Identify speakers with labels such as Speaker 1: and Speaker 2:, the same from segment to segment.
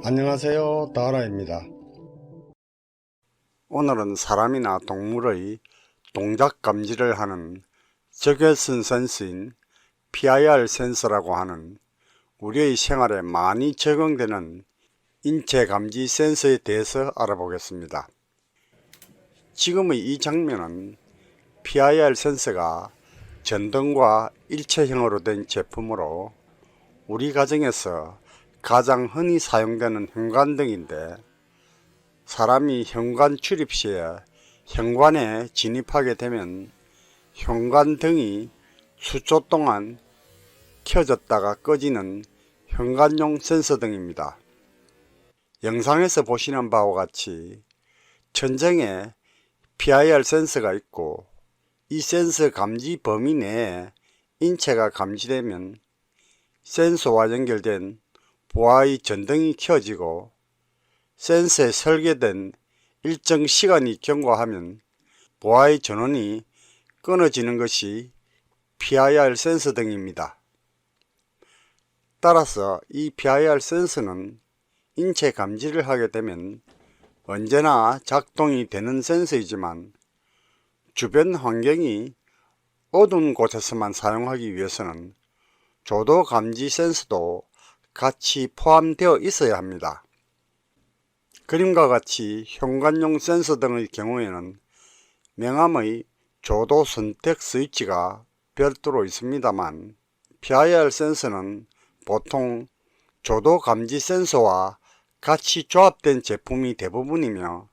Speaker 1: 안녕하세요, 다라입니다.
Speaker 2: 오늘은 사람이나 동물의 동작 감지를 하는 적외선 센서인 PIR 센서라고 하는 우리의 생활에 많이 적용되는 인체 감지 센서에 대해서 알아보겠습니다. 지금의 이 장면은 PIR 센서가 전등과 일체형으로 된 제품으로 우리 가정에서 가장 흔히 사용되는 현관등인데, 사람이 현관 출입 시에 현관에 진입하게 되면 현관등이 수초 동안 켜졌다가 꺼지는 현관용 센서 등입니다. 영상에서 보시는 바와 같이 천정에 PIR 센서가 있고, 이 센서 감지 범위 내에 인체가 감지되면 센서와 연결된 보아의 전등이 켜지고, 센서에 설계된 일정 시간이 경과하면 보아의 전원이 끊어지는 것이 PIR 센서 등입니다. 따라서 이 PIR 센서는 인체 감지를 하게 되면 언제나 작동이 되는 센서이지만, 주변 환경이 어두운 곳에서만 사용하기 위해서는 조도 감지 센서도 같이 포함되어 있어야 합니다. 그림과 같이 현관용 센서 등의 경우에는 명암의 조도 선택 스위치가 별도로 있습니다만, PIR 센서는 보통 조도 감지 센서와 같이 조합된 제품이 대부분이며,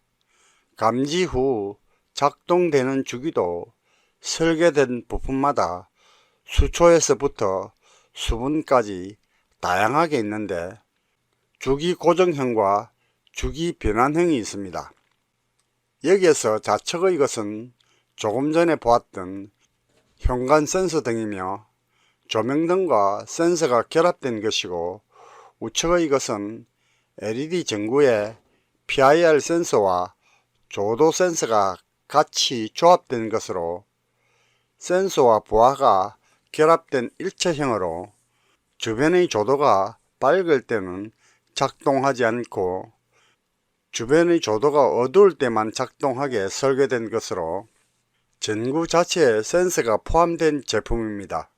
Speaker 2: 감지 후 작동되는 주기도 설계된 부품마다 수초에서부터 수분까지 다양하게 있는데, 주기 고정형과 주기 변환형이 있습니다. 여기에서 좌측의 것은 조금 전에 보았던 현관 센서 등이며, 조명등과 센서가 결합된 것이고, 우측의 것은 LED 전구에 PIR 센서와 조도 센서가 같이 조합된 것으로, 센서와 보아가 결합된 일체형으로 주변의 조도가 밝을 때는 작동하지 않고 주변의 조도가 어두울 때만 작동하게 설계된 것으로 전구 자체에 센서가 포함된 제품입니다.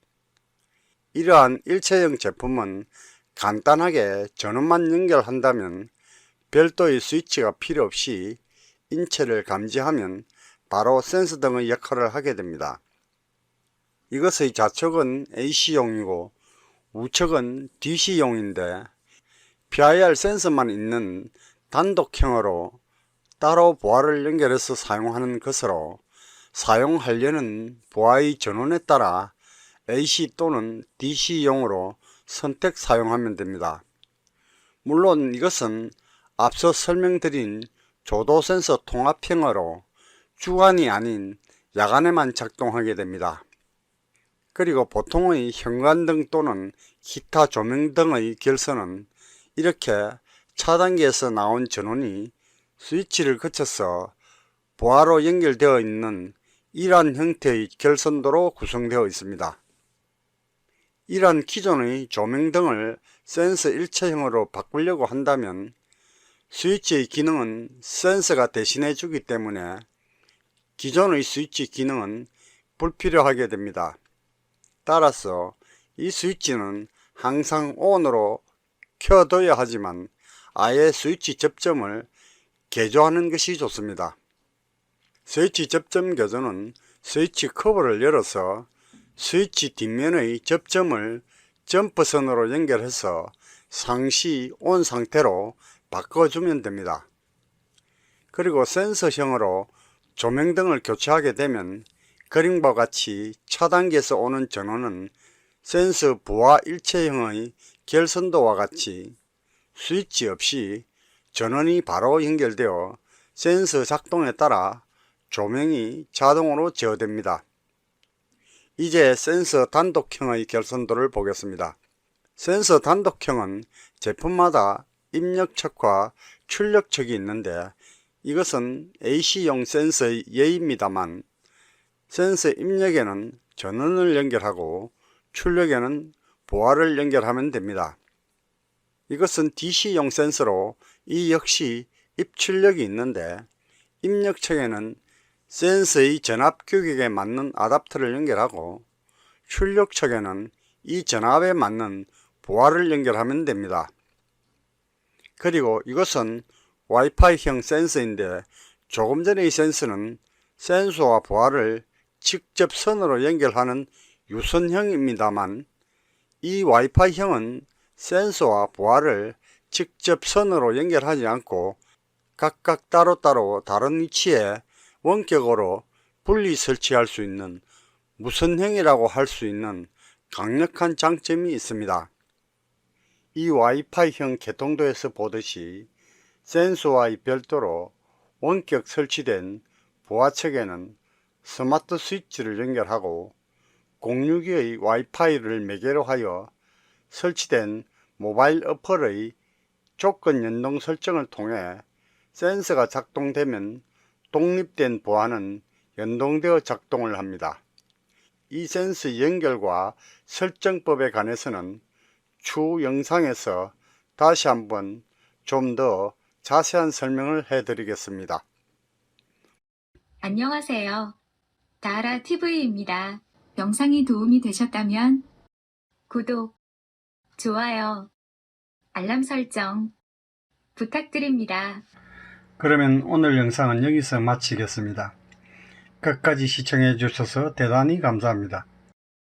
Speaker 2: 이러한 일체형 제품은 간단하게 전원만 연결한다면 별도의 스위치가 필요 없이 인체를 감지하면 바로 센서 등의 역할을 하게 됩니다. 이것의 좌측은 AC용이고 우측은 DC용인데, PIR 센서만 있는 단독형으로 따로 보아를 연결해서 사용하는 것으로, 사용하려는 보아의 전원에 따라 AC 또는 DC용으로 선택 사용하면 됩니다. 물론 이것은 앞서 설명드린 조도 센서 통합형으로 주간이 아닌 야간에만 작동하게 됩니다. 그리고 보통의 현관등 또는 기타 조명등의 결선은 이렇게 차단기에서 나온 전원이 스위치를 거쳐서 보아로 연결되어 있는 이러한 형태의 결선도로 구성되어 있습니다. 이러한 기존의 조명등을 센서 일체형으로 바꾸려고 한다면 스위치의 기능은 센서가 대신해 주기 때문에 기존의 스위치 기능은 불필요하게 됩니다. 따라서 이 스위치는 항상 ON으로 켜둬야 하지만, 아예 스위치 접점을 개조하는 것이 좋습니다. 스위치 접점 개조는 스위치 커버를 열어서 스위치 뒷면의 접점을 점퍼선으로 연결해서 상시 ON 상태로 바꿔주면 됩니다. 그리고 센서형으로 조명등을 교체하게 되면 그림과 같이 차단기에서 오는 전원은 센서 부하 일체형의 결선도와 같이 스위치 없이 전원이 바로 연결되어 센서 작동에 따라 조명이 자동으로 제어됩니다. 이제 센서 단독형의 결선도를 보겠습니다. 센서 단독형은 제품마다 입력척과 출력척이 있는데, 이것은 AC용 센서의 예입니다만, 센서 입력에는 전원을 연결하고 출력에는 보아를 연결하면 됩니다. 이것은 DC용 센서로 이 역시 입출력이 있는데 입력측에는 센서의 전압 규격에 맞는 아답터를 연결하고 출력측에는 이 전압에 맞는 보아를 연결하면 됩니다. 그리고 이것은 와이파이형 센서인데 조금 전의 센서는 센서와 보아를 직접 선으로 연결하는 유선형입니다만 이 와이파이형은 센서와 보아를 직접 선으로 연결하지 않고 각각 따로따로 다른 위치에 원격으로 분리 설치할 수 있는 무선형이라고 할 수 있는 강력한 장점이 있습니다. 이 와이파이형 개통도에서 보듯이 센서와 별도로 원격 설치된 보아 측에는 스마트 스위치를 연결하고 공유기의 와이파이를 매개로 하여 설치된 모바일 어플의 조건 연동 설정을 통해 센서가 작동되면 독립된 보아는 연동되어 작동을 합니다. 이 센서 연결과 설정법에 관해서는 추후 영상에서 다시 한번 좀 더 자세한 설명을 해드리겠습니다.
Speaker 3: 안녕하세요. 다라TV입니다. 영상이 도움이 되셨다면 구독, 좋아요, 알람 설정 부탁드립니다.
Speaker 1: 그러면 오늘 영상은 여기서 마치겠습니다. 끝까지 시청해 주셔서 대단히 감사합니다.